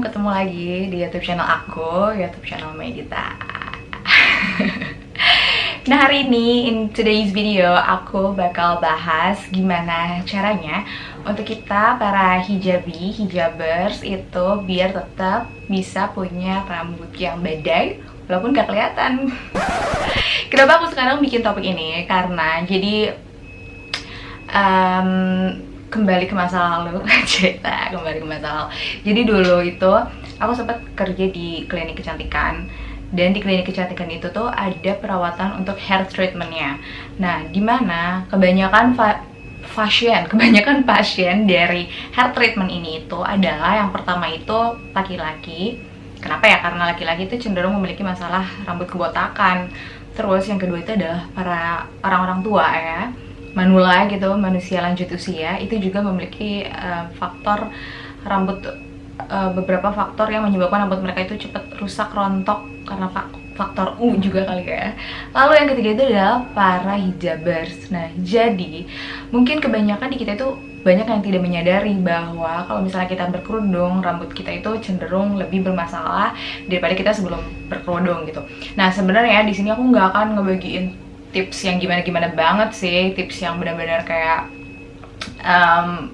ketemu lagi di YouTube channel aku, YouTube channel Medita. Nah, hari ini, in today's video, aku bakal bahas gimana caranya untuk kita para hijabi, hijabers itu biar tetap bisa punya rambut yang badai walaupun gak kelihatan. Kenapa aku sekarang bikin topik ini? Karena jadi kembali ke masa lalu, cerita kembali ke masa lalu. Jadi dulu itu aku sempat kerja di klinik kecantikan, dan di klinik kecantikan itu tuh ada perawatan untuk hair treatmentnya. Nah, dimana kebanyakan pasien dari hair treatment ini itu adalah yang pertama itu laki-laki. Kenapa ya? Karena laki-laki itu cenderung memiliki masalah rambut kebotakan. Terus yang kedua itu adalah para orang-orang tua ya, manula gitu, manusia lanjut usia, itu juga memiliki faktor rambut, beberapa faktor yang menyebabkan rambut mereka itu cepat rusak, rontok karena faktor U juga kali ya. Lalu yang ketiga itu adalah para hijabers. Nah, jadi mungkin kebanyakan di kita itu banyak yang tidak menyadari bahwa kalau misalnya kita berkerudung, rambut kita itu cenderung lebih bermasalah daripada kita sebelum berkerudung gitu. Nah, sebenarnya di sini aku nggak akan ngebagiin tips yang gimana-gimana banget sih, tips yang benar-benar kayak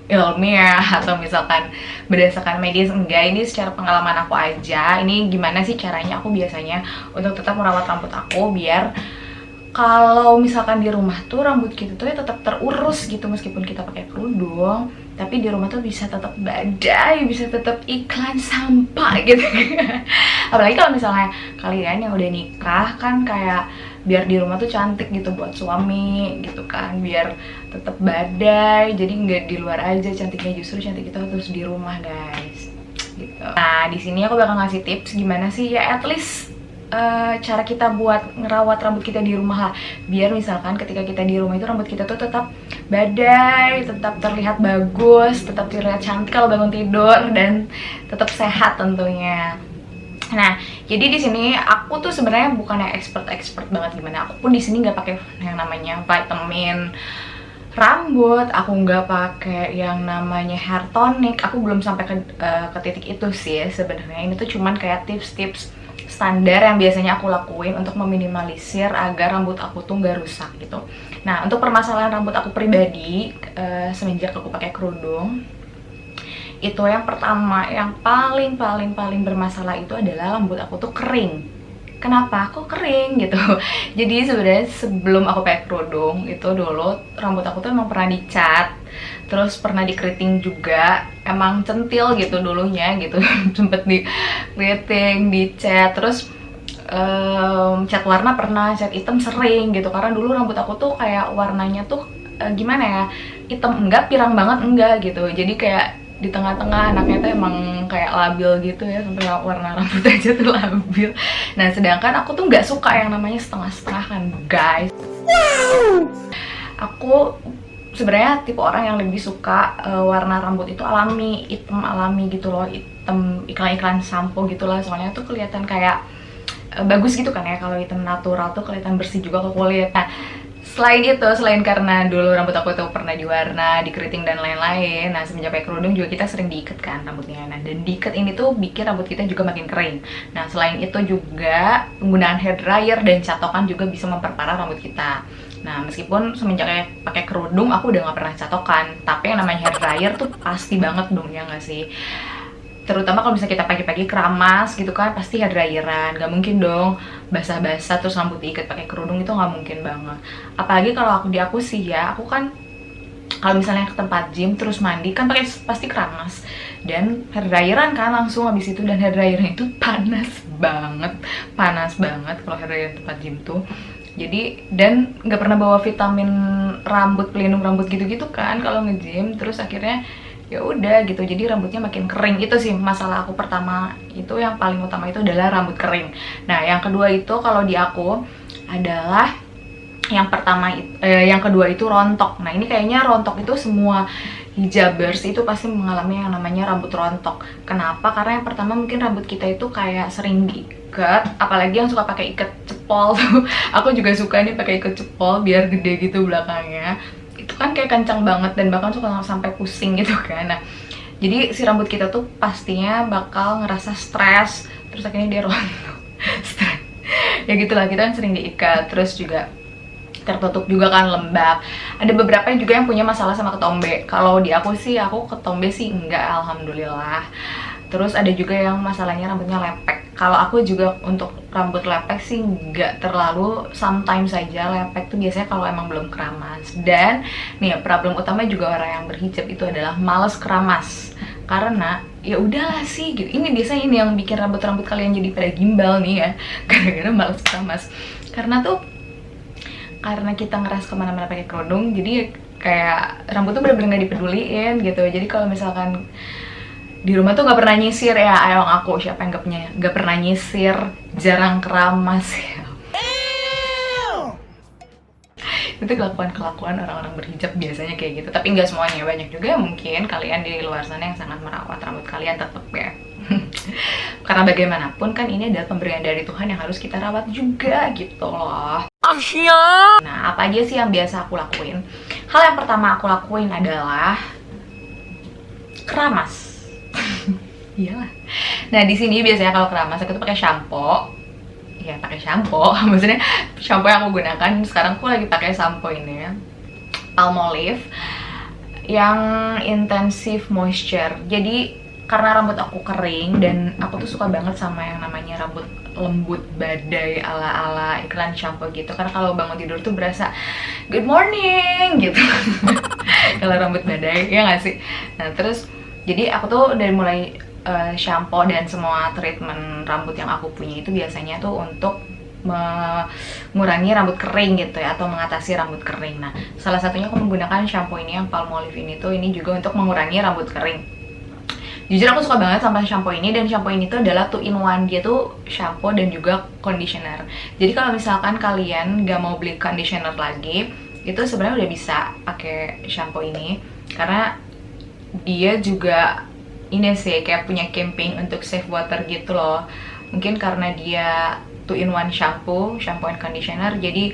ilmiah atau misalkan berdasarkan medis. Enggak, ini secara pengalaman aku aja. Ini gimana sih caranya aku biasanya untuk tetap merawat rambut aku biar kalau misalkan di rumah tuh rambut kita tuh ya tetap terurus gitu, meskipun kita pakai kerudung, tapi di rumah tuh bisa tetap badai, bisa tetap iklan sampah gitu. Apalagi kalau misalnya kalian yang udah nikah kan, kayak biar di rumah tuh cantik gitu buat suami gitu kan, biar tetap badai, jadi nggak di luar aja cantiknya, justru cantik itu harus di rumah guys gitu. Nah, di sini aku bakal ngasih tips gimana sih ya, at least cara kita buat ngerawat rambut kita di rumah lah, biar misalkan ketika kita di rumah itu rambut kita tuh tetap badai, tetap terlihat bagus, tetap terlihat cantik kalau bangun tidur, dan tetap sehat tentunya. Nah, jadi di sini aku tuh sebenarnya bukan yang expert banget gimana. Aku pun di sini nggak pakai yang namanya vitamin rambut, aku nggak pakai yang namanya hair tonic. Aku belum sampai ke titik itu sih sebenarnya. Ini tuh cuman kayak tips-tips standar yang biasanya aku lakuin untuk meminimalisir agar rambut aku tuh nggak rusak gitu. Nah, untuk permasalahan rambut aku pribadi, semenjak aku pakai kerudung, itu yang pertama, yang paling bermasalah itu adalah rambut aku tuh kering. Kenapa? Kok kering gitu? Jadi sebenarnya sebelum aku pakai kerudung itu dulu rambut aku tuh emang pernah dicat, terus pernah dikeriting juga, emang centil gitu dulunya gitu. Sempet dikeriting, dicat, terus cat warna pernah, cat hitam sering gitu, karena dulu rambut aku tuh kayak warnanya tuh gimana ya, hitam enggak, pirang banget enggak gitu, jadi kayak di tengah-tengah. Anaknya tuh emang kayak labil gitu ya, sampai warna rambut aja tuh labil. Nah, sedangkan aku tuh nggak suka yang namanya setengah-setengah kan guys. Aku sebenarnya tipe orang yang lebih suka warna rambut itu alami, hitam alami gitu loh, hitam iklan-iklan sampo gitulah, soalnya tuh kelihatan kayak bagus gitu kan ya. Kalau hitam natural tuh kelihatan bersih juga ke kulit. Nah, selain karena dulu rambut aku tuh pernah diwarna, dikeriting dan lain-lain. Nah, semenjak pakai kerudung juga kita sering diikat kan rambutnya. Nah, dan diikat ini tuh bikin rambut kita juga makin kering. Nah, selain itu juga penggunaan hair dryer dan catokan juga bisa memperparah rambut kita. Nah, meskipun semenjak pakai kerudung aku udah nggak pernah catokan, tapi yang namanya hair dryer tuh pasti banget dong, ya nggak sih? Terutama kalau misalnya kita pagi-pagi keramas gitu kan, pasti hair dryeran. Gak mungkin dong basah-basah terus rambut diikat pakai kerudung, itu nggak mungkin banget. Apalagi kalau aku sih ya, aku kan kalau misalnya ke tempat gym terus mandi kan pasti keramas dan hair dryeran kan langsung habis itu, dan hair dryernya itu panas banget kalau hair dryer tempat gym tuh. Jadi, dan nggak pernah bawa vitamin rambut, pelindung rambut gitu-gitu kan kalau nge-gym, terus akhirnya ya udah gitu, jadi rambutnya makin kering. Itu sih masalah aku pertama, itu yang paling utama itu adalah rambut kering. Nah, yang kedua itu kalau di aku adalah yang kedua itu rontok. Nah, ini kayaknya rontok itu semua hijabers itu pasti mengalami yang namanya rambut rontok. Kenapa? Karena yang pertama mungkin rambut kita itu kayak sering diikat, apalagi yang suka pakai ikat cepol tuh. Aku juga suka nih pakai ikat cepol biar gede gitu belakangnya. Itu kan kayak kencang banget dan bahkan suka sampai pusing gitu kan. Nah, Jadi si rambut kita tuh pastinya bakal ngerasa stres, terus akhirnya dia rontok. Stres ya gitulah, kita kan sering diikat, terus juga tertutup juga kan, lembab. Ada beberapa juga yang punya masalah sama ketombe. Kalau di aku sih, aku ketombe sih enggak, alhamdulillah. Terus ada juga yang masalahnya rambutnya lepek. Kalau aku juga untuk rambut lepek sih nggak terlalu, sometimes saja. Lepek tuh biasanya kalau emang belum keramas. Dan nih problem utama juga orang yang berhijab itu adalah males keramas. Karena ya udahlah sih gitu. Ini biasanya ini yang bikin rambut-rambut kalian jadi pada gimbal nih ya. Gara-gara males keramas. Karena kita ngeras kemana-mana pakai kerudung, jadi kayak rambut tuh bener-bener nggak dipeduliin gitu. Jadi kalau misalkan di rumah tuh nggak pernah nyisir ya, ayo aku siapa yang nggak pernah nyisir, jarang keramas ya. Itu kelakuan orang-orang berhijab biasanya kayak gitu, tapi nggak semuanya, banyak juga mungkin kalian di luar sana yang sangat merawat rambut kalian tetap ya. Karena bagaimanapun kan ini adalah pemberian dari Tuhan yang harus kita rawat juga gitu loh. Nah, apa aja sih yang biasa aku lakuin? Hal yang pertama aku lakuin adalah keramas. Iyalah. Nah, di sini biasanya kalau keramas aku tuh pakai shampoo. Ya, pakai shampoo. Maksudnya shampoo yang aku gunakan sekarang, aku lagi pakai shampoo ini, Palmolive yang intensive moisture. Jadi karena rambut aku kering dan aku tuh suka banget sama yang namanya rambut lembut badai ala-ala iklan shampoo gitu. Karena kalau bangun tidur tuh berasa good morning gitu. Kalau rambut badai, ya nggak sih? Nah, terus jadi aku tuh dari mulai shampoo dan semua treatment rambut yang aku punya itu biasanya tuh untuk mengurangi rambut kering gitu ya, atau mengatasi rambut kering. Nah, salah satunya aku menggunakan shampoo ini yang Palmolive ini tuh, ini juga untuk mengurangi rambut kering. Jujur aku suka banget sama shampoo ini, dan shampoo ini tuh adalah 2 in 1. Dia tuh shampoo dan juga conditioner. Jadi kalau misalkan kalian gak mau beli conditioner lagi, itu sebenarnya udah bisa pakai shampoo ini, karena dia juga ini sih kayak punya campaign untuk save water gitu loh. Mungkin karena dia 2 in 1 shampoo and conditioner, jadi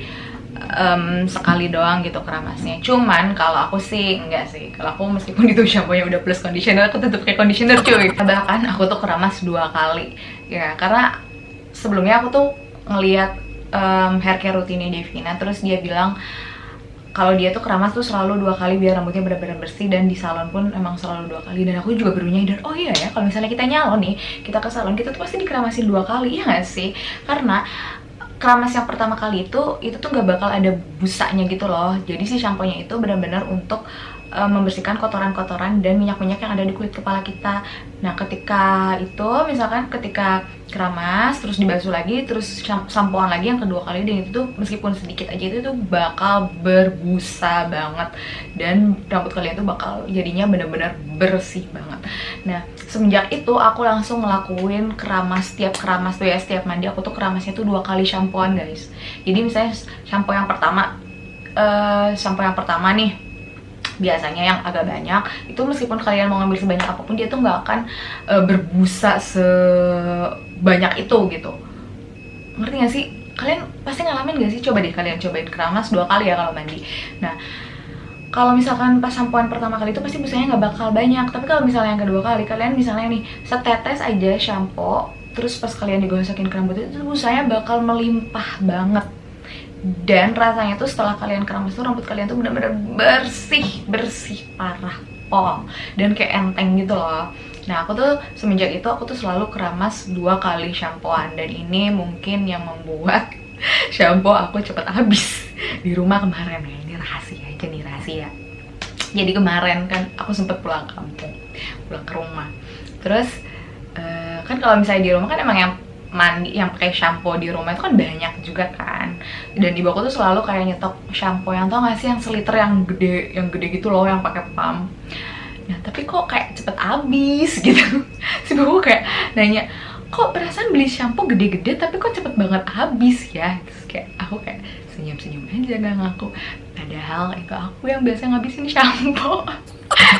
sekali doang gitu keramasnya. Cuman kalau aku sih enggak sih. Kalau aku meskipun itu shampoo-nya udah plus conditioner, aku tetap kayak conditioner cuy. Bahkan aku tuh keramas 2 kali. Ya, karena sebelumnya aku tuh ngeliat hair care rutinnya Devina, terus dia bilang kalau dia tuh keramas tuh selalu 2 kali biar rambutnya benar-benar bersih, dan di salon pun emang selalu 2 kali. Dan aku juga baru nyadar, oh iya ya, kalau misalnya kita nyalon nih, kita ke salon, kita tuh pasti dikeramasin 2 kali, ya nggak sih? Karena keramas yang pertama kali itu tuh nggak bakal ada busanya gitu loh. Jadi si shampoo-nya itu benar-benar untuk membersihkan kotoran-kotoran dan minyak-minyak yang ada di kulit kepala kita. Nah, ketika itu misalkan ketika keramas terus dibasuh lagi, terus sampoan lagi yang kedua kali, dan itu tuh meskipun sedikit aja itu tuh bakal berbusa banget, dan rambut kalian tuh bakal jadinya bener-bener bersih banget. Nah, semenjak itu aku langsung ngelakuin keramas. Setiap keramas tuh ya, setiap mandi aku tuh keramasnya tuh 2 kali sampoan guys. Jadi misalnya shampoo yang pertama nih, biasanya yang agak banyak itu, meskipun kalian mau ngambil sebanyak apapun, dia tuh nggak akan berbusa sebanyak itu gitu. Ngerti gak sih? Kalian pasti ngalamin gak sih? Coba deh kalian cobain keramas 2 kali ya kalau mandi. Nah, kalau misalkan pas sampoan pertama kali itu pasti busanya nggak bakal banyak. Tapi kalau misalnya yang kedua kali, kalian misalnya nih setetes aja shampoo, terus pas kalian digosokin ke rambut itu busanya bakal melimpah banget. Dan rasanya tuh setelah kalian keramas tuh rambut kalian tuh benar-benar bersih parah pol, dan kayak enteng gitu loh. Nah, aku tuh semenjak itu aku tuh selalu keramas 2 kali shampooan, dan ini mungkin yang membuat shampoo aku cepet habis di rumah kemarin ya. Ini rahasia aja nih, rahasia. Jadi kemarin kan aku sempet pulang kampung, pulang ke rumah. Terus kan kalau misalnya di rumah kan emang yang mandi yang pakai shampoo di rumah itu kan banyak juga kan, dan ibu aku tuh selalu kayak nyetok shampoo yang, tau gak sih, yang seliter yang gede gitu loh, yang pakai pump. Nah, tapi kok kayak cepet habis gitu. Si ibu kayak nanya, kok perasaan beli shampoo gede-gede tapi kok cepet banget habis ya? Terus kayak aku kayak senyum-senyum aja gak ngaku, padahal itu aku yang biasa ngabisin shampoo.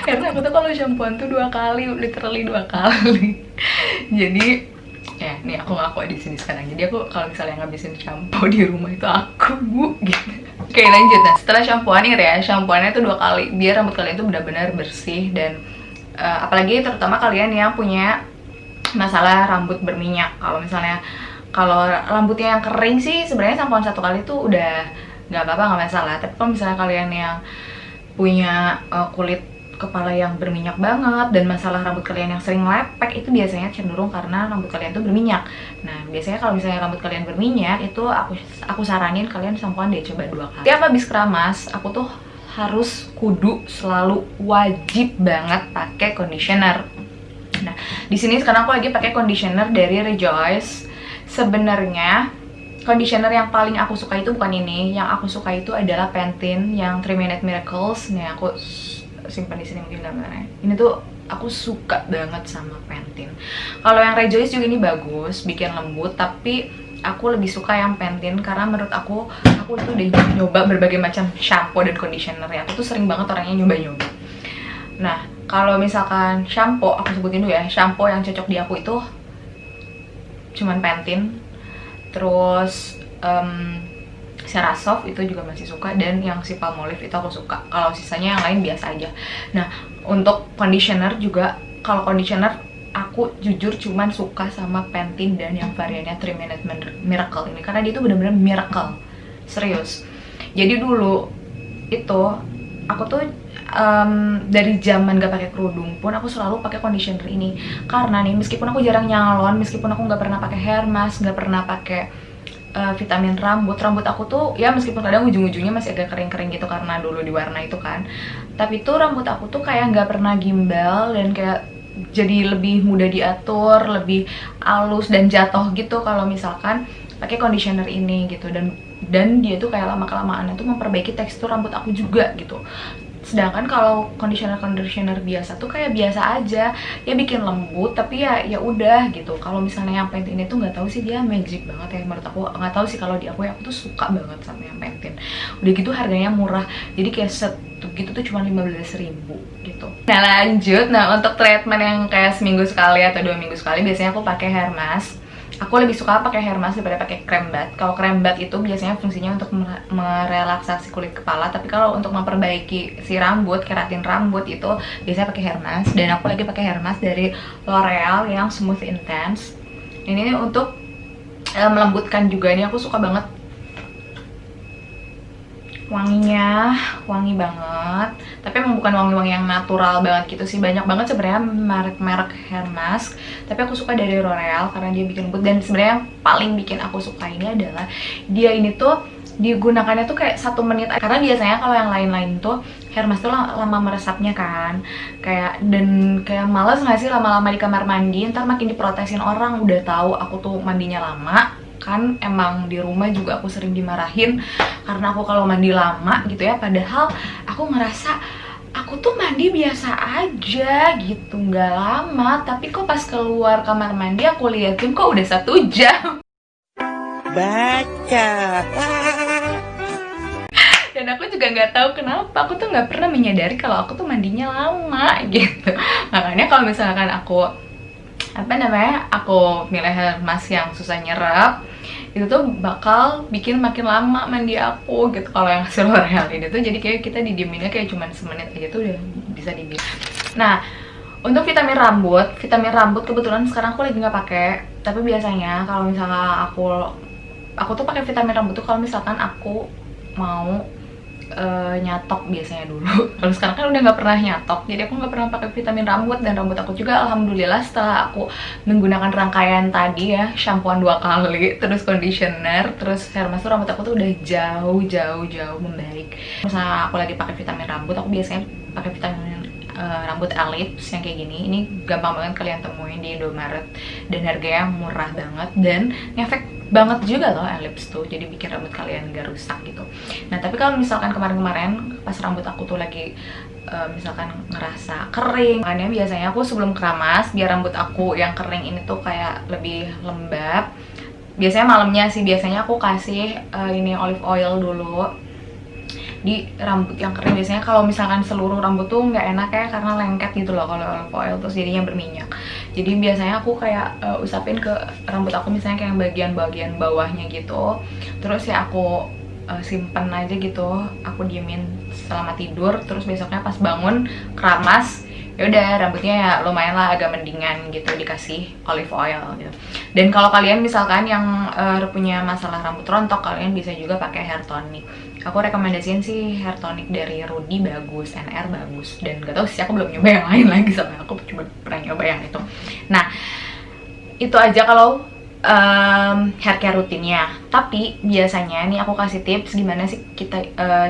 Karena aku tuh kalau shampooan tuh 2 kali, literally 2 kali. Jadi ya, nih aku ngaku di sini sekarang. Jadi aku kalau misalnya ngabisin shampoo di rumah itu aku gitu. Oke, lanjut. Nah, setelah shampooan ya, shampooannya itu 2 kali biar rambut kalian itu benar-benar bersih dan apalagi terutama kalian yang punya masalah rambut berminyak. Kalau misalnya kalau rambutnya yang kering sih sebenarnya sampoan 1 kali tuh udah nggak apa-apa, nggak masalah. Tapi kalau misalnya kalian yang punya kulit kepala yang berminyak banget dan masalah rambut kalian yang sering lepek, itu biasanya cenderung karena rambut kalian tuh berminyak. Nah, biasanya kalau misalnya rambut kalian berminyak, itu aku saranin kalian sampoan deh coba 2 kali. Tiap habis keramas, aku tuh harus kudu selalu wajib banget pakai conditioner. Nah, di sini sekarang aku lagi pakai conditioner dari Rejoice. Sebenarnya conditioner yang paling aku suka itu bukan ini. Yang aku suka itu adalah Pantene yang 3 Minute Miracles. Nih aku simpan di sini mungkin gambarnya. Ini tuh aku suka banget sama Pantene. Kalau yang Rejoice juga ini bagus, bikin lembut, tapi aku lebih suka yang Pantene karena menurut aku tuh udah nyoba berbagai macam shampoo dan conditioner ya. Aku tuh sering banget orangnya nyoba-nyoba. Nah, kalau misalkan shampoo, aku sebutin dulu ya, shampoo yang cocok di aku itu cuman Pantene. Terus Cerasoft itu juga masih suka, dan yang si Palmolive itu aku suka. Kalau sisanya yang lain biasa aja. Nah, untuk conditioner juga, kalau conditioner aku jujur cuman suka sama Pantene dan yang variannya 3 Minute Miracle ini karena dia tuh bener-bener miracle. Serius. Jadi dulu itu aku tuh dari zaman gak pakai kerudung pun aku selalu pakai conditioner ini karena nih meskipun aku jarang nyalon, meskipun aku nggak pernah pakai hair mask, nggak pernah pakai vitamin rambut aku tuh ya meskipun kadang ujung-ujungnya masih agak kering-kering gitu karena dulu diwarna itu kan, tapi tuh rambut aku tuh kayak nggak pernah gimbal dan kayak jadi lebih mudah diatur, lebih halus dan jatuh gitu kalau misalkan pakai conditioner ini gitu. Dan dia tuh kayak lama-kelamaan itu memperbaiki tekstur rambut aku juga gitu. Sedangkan kalau conditioner biasa tuh kayak biasa aja, ya bikin lembut tapi ya udah gitu. Kalau misalnya yang Pantene itu nggak tahu sih, dia magic banget ya menurut aku. Nggak tahu sih kalau di aku ya, aku tuh suka banget sama yang Pantene. Udah gitu harganya murah, jadi kayak set gitu tuh cuma 15.000 gitu. Nah lanjut, nah untuk treatment yang kayak seminggu sekali atau 2 minggu sekali, biasanya aku pakai hair mask. Aku lebih suka pakai hair mask daripada pakai krem bat. Kalau krem bat itu biasanya fungsinya untuk merelaksasi kulit kepala, tapi kalau untuk memperbaiki si rambut, keratin rambut itu biasanya pakai hair mask. Dan aku lagi pakai hair mask dari L'Oreal yang Smooth Intense. Ini untuk melembutkan juga. Ini aku suka banget wanginya, wangi banget. Tapi emang bukan wangi-wangi yang natural banget gitu sih. Banyak banget sebenarnya merek-merek hair mask, tapi aku suka dari L'Oreal karena dia bikin lembut. Dan sebenarnya yang paling bikin aku suka ini adalah dia ini tuh digunakannya tuh kayak 1 menit. Karena biasanya kalau yang lain-lain tuh hair mask tuh lama meresapnya kan, kayak males nggak sih lama-lama di kamar mandi, ntar makin diprotesin orang. Udah tahu aku tuh mandinya lama kan, emang di rumah juga aku sering dimarahin karena aku kalau mandi lama gitu ya, padahal aku ngerasa aku tuh mandi biasa aja gitu, nggak lama, tapi kok pas keluar kamar mandi aku liatin kok udah 1 jam. Baca. Dan aku juga nggak tahu kenapa, aku tuh nggak pernah menyadari kalau aku tuh mandinya lama gitu. Makanya kalau misalkan aku aku milih hair mask yang susah nyerap, itu tuh bakal bikin makin lama mandi aku gitu. Kalau yang hasil L'Oreal ini tuh jadi kayak kita didieminnya kayak cuman semenit aja tuh udah bisa dibilang. Nah, untuk vitamin rambut kebetulan sekarang aku lagi nggak pakai. Tapi biasanya kalau misalnya aku tuh pakai vitamin rambut tuh kalau misalkan aku mau nyatok biasanya dulu. Kalau sekarang kan udah nggak pernah nyatok, jadi aku nggak pernah pakai vitamin rambut. Dan rambut aku juga alhamdulillah setelah aku menggunakan rangkaian tadi ya, shampooan 2 kali, terus conditioner, terus hair mask, rambut aku tuh udah jauh membaik. Misalnya aku lagi pakai vitamin rambut, aku biasanya pakai vitamin rambut Ellipse yang kayak gini. Ini gampang banget kalian temuin di Indomaret dan harganya murah banget dan ngefek banget juga loh Ellipse tuh, jadi bikin rambut kalian gak rusak gitu. Nah tapi kalau misalkan kemarin-kemarin pas rambut aku tuh lagi misalkan ngerasa kering, makanya biasanya aku sebelum keramas biar rambut aku yang kering ini tuh kayak lebih lembab, biasanya malamnya sih, biasanya aku kasih ini olive oil dulu di rambut yang kering. Biasanya kalau misalkan seluruh rambut tuh nggak enak ya karena lengket gitu loh kalau olive oil, terus jadinya berminyak. Jadi biasanya aku kayak usapin ke rambut aku misalnya kayak bagian-bagian bawahnya gitu, terus ya aku simpen aja gitu, aku diemin selama tidur, terus besoknya pas bangun keramas ya udah rambutnya ya lumayan lah agak mendingan gitu, dikasih olive oil gitu. Dan kalau kalian misalkan yang punya masalah rambut rontok, kalian bisa juga pakai hair tonic. Aku rekomendasiin sih hair tonic dari Rudy bagus, NR bagus, dan gak tau sih aku belum nyoba yang lain lagi, soalnya aku cuma pernah nyoba yang itu. Nah itu aja kalau hair care rutinnya. Tapi biasanya nih aku kasih tips gimana sih kita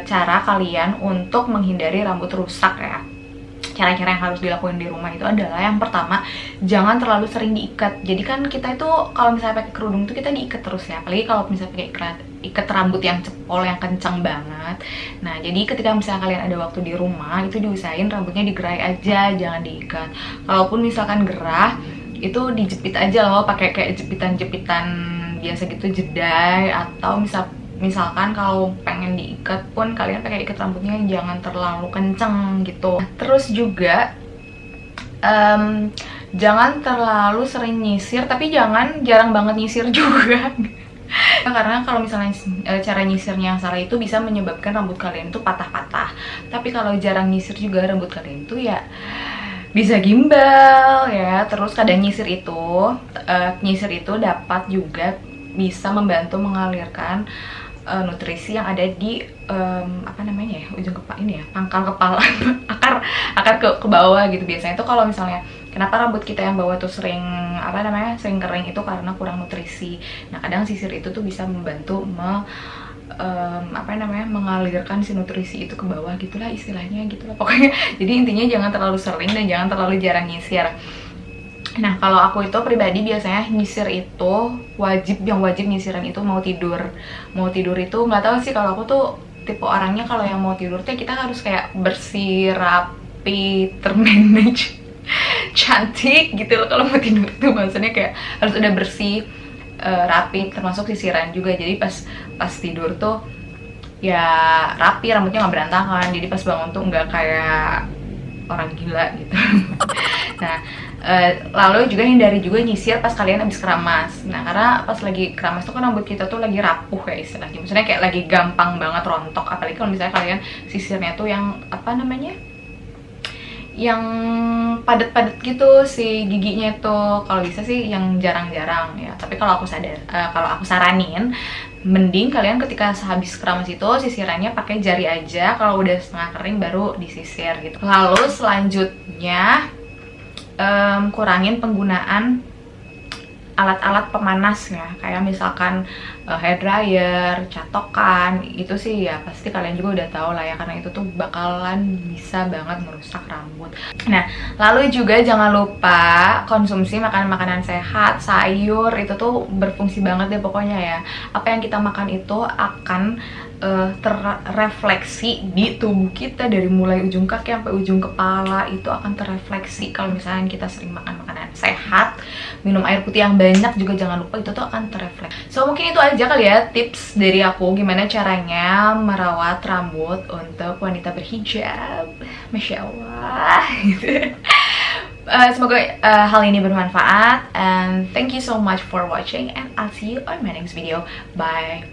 cara kalian untuk menghindari rambut rusak ya. Cara-cara yang harus dilakuin di rumah itu adalah yang pertama, jangan terlalu sering diikat. Jadi kan kita itu kalau misalnya pakai kerudung itu kita diikat terus ya, apalagi kalau misalnya pakai ikat rambut yang cepol yang kencang banget. Nah jadi ketika misalnya kalian ada waktu di rumah, itu diusahain rambutnya digerai aja, jangan diikat. Kalaupun misalkan gerah, itu dijepit aja loh, pakai kayak jepitan-jepitan biasa gitu, jedai. Atau misalkan kalau pengen diikat pun kalian pakai ikat rambutnya jangan terlalu kenceng gitu. Terus juga jangan terlalu sering nyisir, tapi jangan jarang banget nyisir juga. Karena kalau misalnya cara nyisirnya yang salah itu bisa menyebabkan rambut kalian itu patah-patah. Tapi kalau jarang nyisir juga rambut kalian itu ya bisa gimbal ya. Terus kadang nyisir itu dapat juga bisa membantu mengalirkan nutrisi yang ada di apa namanya ya, ujung kepala ini ya, pangkal kepala, akar ke bawah gitu. Biasanya tuh kalau misalnya kenapa rambut kita yang bawah tuh sering apa namanya, sering kering itu karena kurang nutrisi. Nah kadang sisir itu tuh bisa membantu apa namanya, mengalirkan si nutrisi itu ke bawah gitulah istilahnya, gitulah pokoknya. Jadi intinya jangan terlalu sering dan jangan terlalu jarang nyisir. Nah kalau aku itu pribadi biasanya nyisir itu yang wajib nyisiran itu mau tidur itu nggak tahu sih, kalau aku tuh tipe orangnya kalau yang mau tidur tuh kita harus kayak bersih, rapi, termanage, cantik gitu loh. Kalau mau tidur tuh maksudnya kayak harus udah bersih, rapi, termasuk sisiran juga. Jadi pas tidur tuh ya rapi, rambutnya nggak berantakan, jadi pas bangun tuh nggak kayak orang gila gitu. Nah lalu juga hindari juga nyisir pas kalian habis keramas. Nah karena pas lagi keramas tuh kan rambut kita tuh lagi rapuh ya istilahnya, maksudnya kayak lagi gampang banget rontok. Apalagi kalau misalnya kalian sisirnya tuh yang apa namanya, yang padat-padat gitu si giginya tuh. Kalau bisa sih yang jarang-jarang ya, tapi kalau aku saranin mending kalian ketika habis keramas itu sisirannya pakai jari aja, kalau udah setengah kering baru disisir gitu. Lalu selanjutnya kurangin penggunaan alat-alat pemanas ya, kayak misalkan hair dryer, catokan, itu sih ya pasti kalian juga udah tahu lah ya, karena itu tuh bakalan bisa banget merusak rambut. Nah lalu juga jangan lupa konsumsi makanan-makanan sehat, sayur, itu tuh berfungsi banget deh pokoknya ya. Apa yang kita makan itu akan terrefleksi di tubuh kita, dari mulai ujung kaki sampai ujung kepala itu akan terrefleksi. Kalau misalnya kita sering makan makanan sehat, minum air putih yang banyak juga jangan lupa, itu tuh akan terrefleksi. So mungkin itu aja kali ya tips dari aku gimana caranya merawat rambut untuk wanita berhijab. Masya Allah. Semoga hal ini bermanfaat, and thank you so much for watching, and I'll see you on my next video. Bye.